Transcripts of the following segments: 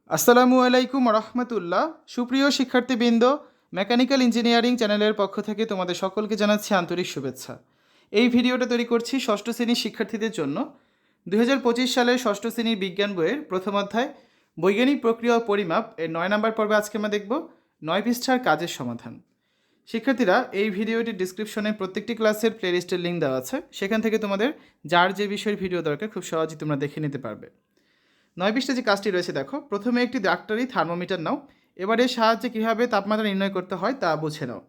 আসসালামু আলাইকুম রহমতুল্লাহ। সুপ্রিয় শিক্ষার্থীবৃন্দ, মেকানিক্যাল ইঞ্জিনিয়ারিং চ্যানেলের পক্ষ থেকে তোমাদের সকলকে জানাচ্ছি আন্তরিক শুভেচ্ছা। এই ভিডিওটা তৈরি করছি ষষ্ঠ শ্রেণীর শিক্ষার্থীদের জন্য। 2025 সালের ষষ্ঠ শ্রেণীর বিজ্ঞান বইয়ের প্রথম অধ্যায় বৈজ্ঞানিক প্রক্রিয়া ও পরিমাপ এর 9 নম্বর পর্বে আজকে আমরা দেখব 9 পৃষ্ঠার কাজের সমাধান। শিক্ষার্থীরা, এই ভিডিওটির ডিসক্রিপশনে প্রত্যেকটি ক্লাসের প্লেলিস্টের লিঙ্ক দেওয়া আছে, সেখান থেকে তোমাদের যার যে বিষয়ের ভিডিও দরকার খুব সহজেই তোমরা দেখে নিতে পারবে। 9 পৃষ্ঠা যে কাজটি রয়েছে দেখো, প্রথমে একটি ডাক্তারি থার্মোমিটার নাও। এবার এর সাহায্যে কীভাবে তাপমাত্রা নির্ণয় করতে হয় তা বুঝে নাও।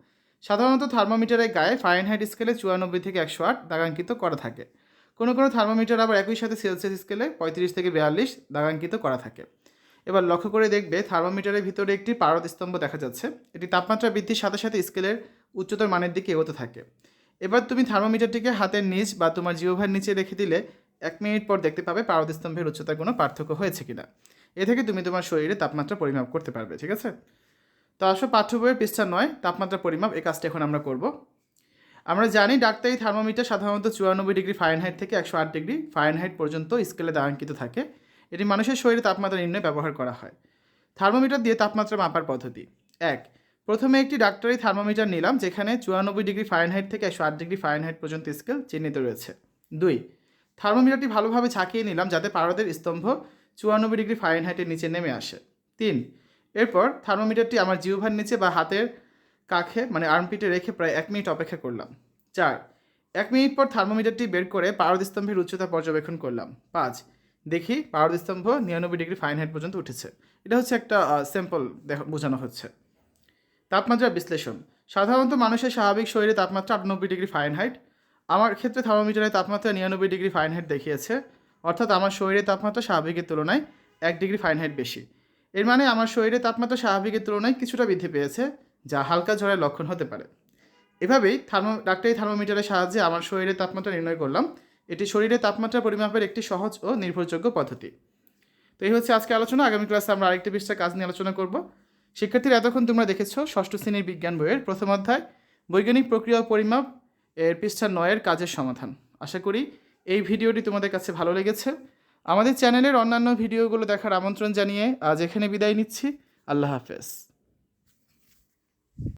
সাধারণত থার্মোমিটারের গায়ে ফারেনহাইট স্কেলে 94 থেকে 108 দাগাঙ্কিত করা থাকে। কোনো কোনো থার্মোমিটার আবার একই সাথে সেলসিয়াস স্কেলে 35 থেকে 42 দাগাঙ্কিত করা থাকে। এবার লক্ষ্য করে দেখবে থার্মোমিটারের ভিতরে একটি পারদ স্তম্ভ দেখা যাচ্ছে। এটি তাপমাত্রা বৃদ্ধির সাথে সাথে স্কেলের উচ্চতর মানের দিকে এগোতে থাকে। এবার তুমি থার্মোমিটারটিকে হাতের নিচ বা তোমার জিহ্বার নিচে রেখে দিলে 1 মিনিট পর দেখতে পাবে পারদ স্তম্ভের উচ্চতার কোনো পার্থক্য হয়েছে কিনা। এ থেকে তুমি তোমার শরীরে তাপমাত্রা পরিমাপ করতে পারবে। ঠিক আছে, তো আসো পাঠ্য বইয়ের পৃষ্ঠা 9 তাপমাত্রা পরিমাপ, এই কাজটা এখন আমরা করব। আমরা জানি ডাক্তারি থার্মোমিটার সাধারণত 94 ডিগ্রি ফারেনহাইট থেকে 108 ডিগ্রি ফারেনহাইট পর্যন্ত স্কেলে দাগাঙ্কিত থাকে। এটি মানুষের শরীরে তাপমাত্রা নির্ণয়ে ব্যবহার করা হয়। থার্মোমিটার দিয়ে তাপমাত্রা মাপার পদ্ধতি: 1. প্রথমে একটি ডাক্তারি থার্মোমিটার নিলাম যেখানে 94 ডিগ্রি ফারেনহাইট থেকে 108 ডিগ্রি ফারেনহাইট পর্যন্ত স্কেল চিহ্নিত রয়েছে। 2. থার্মোমিটারটি ভালোভাবে ঝাঁকিয়ে নিলাম যাতে পারদের স্তম্ভ 94 ডিগ্রি ফারেনহাইটের নিচে নেমে আসে। 3. এরপর থার্মোমিটারটি আমার জিহ্বার নিচে বা হাতের কাছে মানে আর্মপিটে রেখে প্রায় 1 মিনিট অপেক্ষা করলাম। 4. 1 মিনিট পর থার্মোমিটারটি বের করে পারদ স্তম্ভের উচ্চতা পর্যবেক্ষণ করলাম। 5. দেখি পারদ স্তম্ভ 99 ডিগ্রি ফারেনহাইট পর্যন্ত উঠেছে। এটা হচ্ছে একটা স্যাম্পল বোঝানো হচ্ছে। তাপমাত্রা বিশ্লেষণ: সাধারণত মানুষের স্বাভাবিক শরীরে তাপমাত্রা 98 ডিগ্রি ফারেনহাইট। আমার ক্ষেত্রে থার্মোমিটারের তাপমাত্রা 99 ডিগ্রি ফারেনহাইট দেখিয়েছে, অর্থাৎ আমার শরীরের তাপমাত্রা স্বাভাবিকের তুলনায় 1 ডিগ্রি ফারেনহাইট বেশি। এর মানে আমার শরীরের তাপমাত্রা স্বাভাবিকের তুলনায় কিছুটা বৃদ্ধি পেয়েছে, যা হালকা জ্বরের লক্ষণ হতে পারে। এভাবেই ডাক্তারি থার্মোমিটারের সাহায্যে আমার শরীরের তাপমাত্রা নির্ণয় করলাম। এটি শরীরের তাপমাত্রা পরিমাপের একটি সহজ ও নির্ভরযোগ্য পদ্ধতি। তো এই হচ্ছে আজকে আলোচনা। আগামী ক্লাসে আমরা আরেকটি পৃষ্ঠার কাজ নিয়ে আলোচনা করব। শিক্ষার্থীরা, এতক্ষণ তোমরা দেখেছো ষষ্ঠ শ্রেণীর বিজ্ঞান বইয়ের প্রথম অধ্যায় বৈজ্ঞানিক প্রক্রিয়া ও পরিমাপ এর পৃষ্ঠা 9 কাজের সমাধান। আশা করি এই ভিডিওটি তোমাদের কাছে ভালো লেগেছে। আমাদের চ্যানেলের অন্যান্য ভিডিওগুলো দেখার আমন্ত্রণ জানিয়ে আজ এখানে বিদায় নিচ্ছি। আল্লাহ হাফেজ।